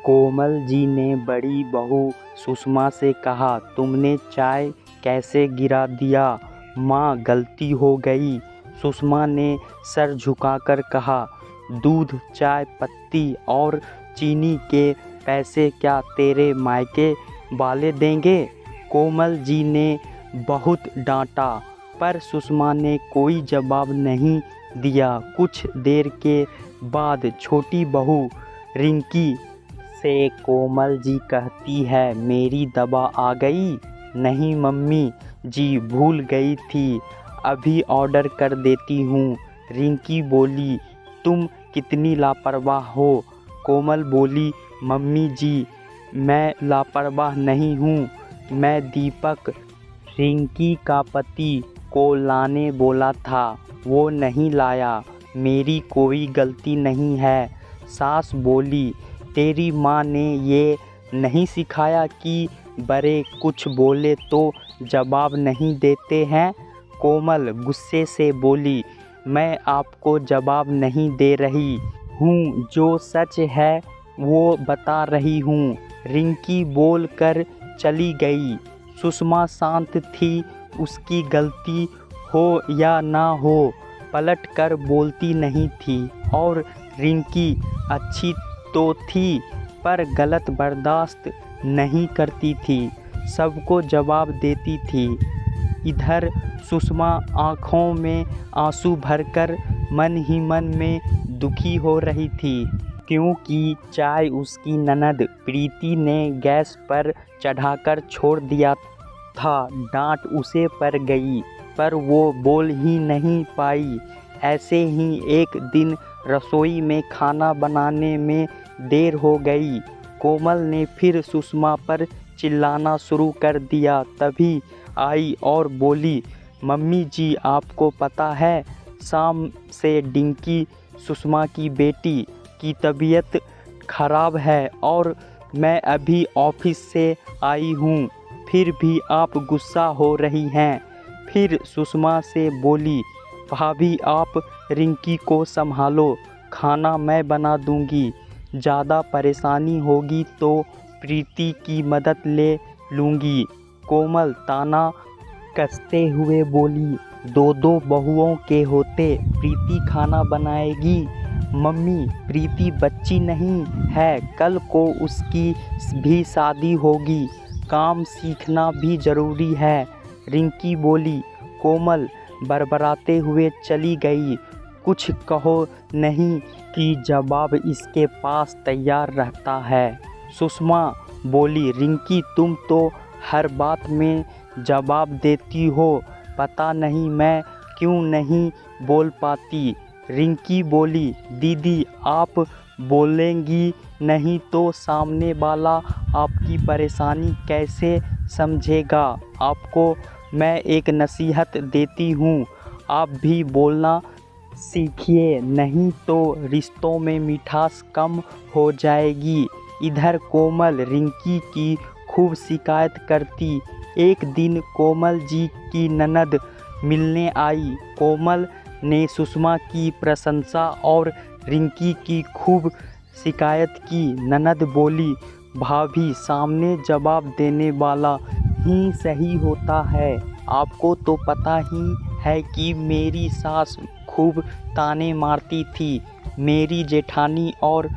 कोमल जी ने बड़ी बहू सुषमा से कहा, तुमने चाय कैसे गिरा दिया? माँ, गलती हो गई। सुषमा ने सर झुकाकर कहा, दूध, चाय पत्ती और चीनी के पैसे क्या तेरे मायके वाले देंगे? कोमल जी ने बहुत डांटा, पर सुषमा ने कोई जवाब नहीं दिया। कुछ देर के बाद छोटी बहू रिंकी से कोमल जी कहती है, मेरी दवा आ गई? नहीं मम्मी जी, भूल गई थी, अभी ऑर्डर कर देती हूँ। रिंकी बोली, तुम कितनी लापरवाह हो। कोमल बोली, मम्मी जी, मैं लापरवाह नहीं हूँ, मैं दीपक, रिंकी का पति, को लाने बोला था, वो नहीं लाया, मेरी कोई गलती नहीं है। सास बोली, तेरी माँ ने ये नहीं सिखाया कि बड़े कुछ बोले तो जवाब नहीं देते हैं? कोमल गुस्से से बोली, मैं आपको जवाब नहीं दे रही हूँ, जो सच है वो बता रही हूँ। रिंकी बोल कर चली गई। सुषमा शांत थी, उसकी गलती हो या ना हो पलट कर बोलती नहीं थी। और रिंकी अच्छी तो थी, पर गलत बर्दाश्त नहीं करती थी, सबको जवाब देती थी। इधर सुषमा आँखों में आंसू भरकर मन ही मन में दुखी हो रही थी, क्योंकि चाय उसकी ननद प्रीति ने गैस पर चढ़ाकर छोड़ दिया था। डांट उसे पड़ गई, पर वो बोल ही नहीं पाई। ऐसे ही एक दिन रसोई में खाना बनाने में देर हो गई। कोमल ने फिर सुषमा पर चिल्लाना शुरू कर दिया। तभी आई और बोली, मम्मी जी, आपको पता है, शाम से डिंकी, सुषमा की बेटी, की तबीयत खराब है और मैं अभी ऑफिस से आई हूँ, फिर भी आप गुस्सा हो रही हैं। फिर सुषमा से बोली, भाभी आप रिंकी को संभालो, खाना मैं बना दूंगी, ज़्यादा परेशानी होगी तो प्रीति की मदद ले लूँगी। कोमल ताना कसते हुए बोली, दो दो बहुओं के होते प्रीति खाना बनाएगी? मम्मी, प्रीति बच्ची नहीं है, कल को उसकी भी शादी होगी, काम सीखना भी ज़रूरी है। रिंकी बोली। कोमल बड़बड़ाते हुए चली गई। कुछ कहो नहीं कि जवाब इसके पास तैयार रहता है। सुषमा बोली, रिंकी, तुम तो हर बात में जवाब देती हो, पता नहीं मैं क्यों नहीं बोल पाती। रिंकी बोली, दीदी आप बोलेंगी नहीं तो सामने वाला आपकी परेशानी कैसे समझेगा? आपको मैं एक नसीहत देती हूँ, आप भी बोलना सीखिए, नहीं तो रिश्तों में मिठास कम हो जाएगी। इधर कोमल रिंकी की खूब शिकायत करती। एक दिन कोमल जी की ननद मिलने आई। कोमल ने सुषमा की प्रशंसा और रिंकी की खूब शिकायत की। ननद बोली, भाभी, सामने जवाब देने वाला ही सही होता है, आपको तो पता ही है कि मेरी सास खूब ताने मारती थी, मेरी जेठानी और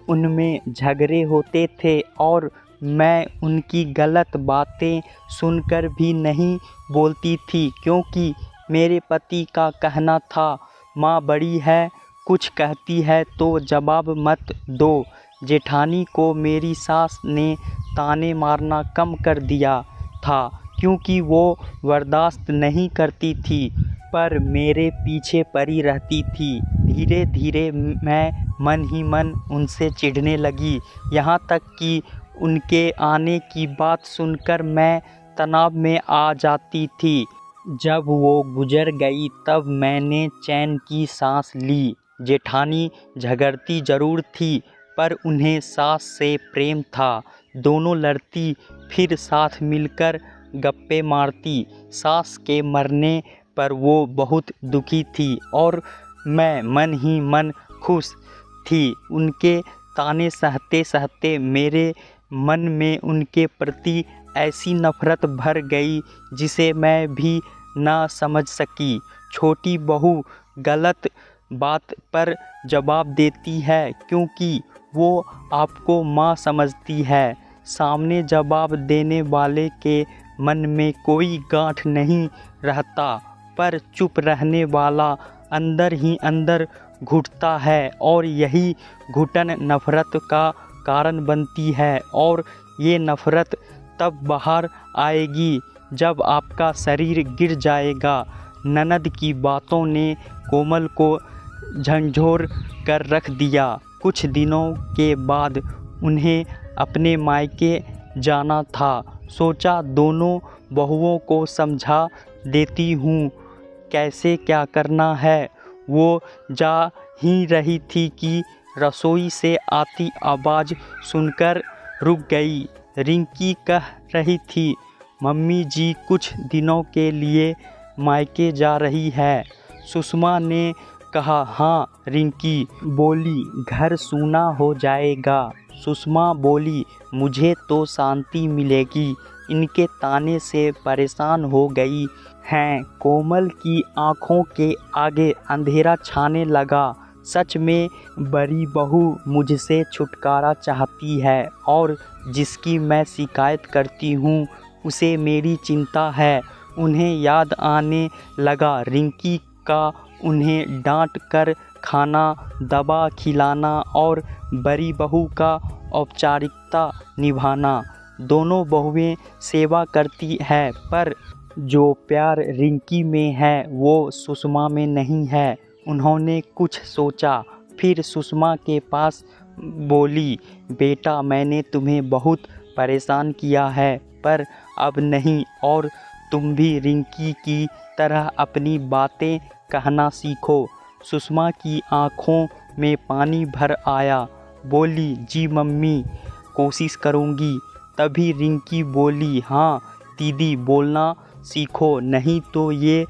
उनमें झगड़े होते थे और मैं उनकी गलत बातें सुनकर भी नहीं बोलती थी, क्योंकि मेरे पति का कहना था, माँ बड़ी है, कुछ कहती है तो जवाब मत दो। जेठानी को मेरी सास ने ताने मारना कम कर दिया था, क्योंकि वो बर्दाश्त नहीं करती थी, पर मेरे पीछे पड़ी रहती थी। धीरे धीरे मैं मन ही मन उनसे चिढ़ने लगी, यहाँ तक कि उनके आने की बात सुनकर मैं तनाव में आ जाती थी। जब वो गुजर गई तब मैंने चैन की सांस ली। जेठानी झगड़ती ज़रूर थी, पर उन्हें सास से प्रेम था। दोनों लड़ती फिर साथ मिलकर गप्पे मारती। सास के मरने पर वो बहुत दुखी थी और मैं मन ही मन खुश थी। उनके ताने सहते सहते मेरे मन में उनके प्रति ऐसी नफ़रत भर गई जिसे मैं भी ना समझ सकी। छोटी बहू गलत बात पर जवाब देती है क्योंकि वो आपको माँ समझती है। सामने जवाब देने वाले के मन में कोई गांठ नहीं रहता, पर चुप रहने वाला अंदर ही अंदर घुटता है और यही घुटन नफ़रत का कारण बनती है। और ये नफ़रत तब बाहर आएगी जब आपका शरीर गिर जाएगा। ननद की बातों ने कोमल को झंझोर कर रख दिया। कुछ दिनों के बाद उन्हें अपने मायके जाना था। सोचा दोनों बहुओं को समझा देती हूँ कैसे क्या करना है। वो जा ही रही थी कि रसोई से आती आवाज़ सुनकर रुक गई। रिंकी कह रही थी, मम्मी जी कुछ दिनों के लिए मायके जा रही है। सुषमा ने कहा, हाँ। रिंकी बोली, घर सूना हो जाएगा। सुषमा बोली, मुझे तो शांति मिलेगी। इनके ताने से परेशान हो गई हैं। कोमल की आंखों के आगे अंधेरा छाने लगा। सच में बड़ी बहू मुझसे छुटकारा चाहती है और जिसकी मैं शिकायत करती हूँ उसे मेरी चिंता है। उन्हें याद आने लगा रिंकी का उन्हें डांट कर खाना, दवा खिलाना और बड़ी बहू का औपचारिकता निभाना। दोनों बहुएं सेवा करती है, पर जो प्यार रिंकी में है वो सुषमा में नहीं है। उन्होंने कुछ सोचा, फिर सुषमा के पास बोली, बेटा मैंने तुम्हें बहुत परेशान किया है, पर अब नहीं, और तुम भी रिंकी की तरह अपनी बातें कहना सीखो। सुषमा की आँखों में पानी भर आया। बोली, जी मम्मी, कोशिश करूँगी। तभी रिंकी बोली, हाँ दीदी, बोलना सीखो, नहीं तो ये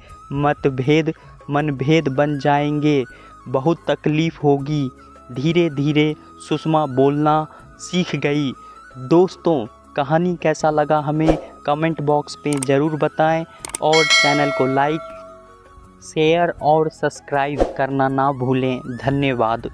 मनभेद बन जाएंगे, बहुत तकलीफ़ होगी। धीरे धीरे सुषमा बोलना सीख गई। दोस्तों, कहानी कैसा लगा हमें कमेंट बॉक्स पे ज़रूर बताएं और चैनल को लाइक, शेयर और सब्सक्राइब करना ना भूलें। धन्यवाद।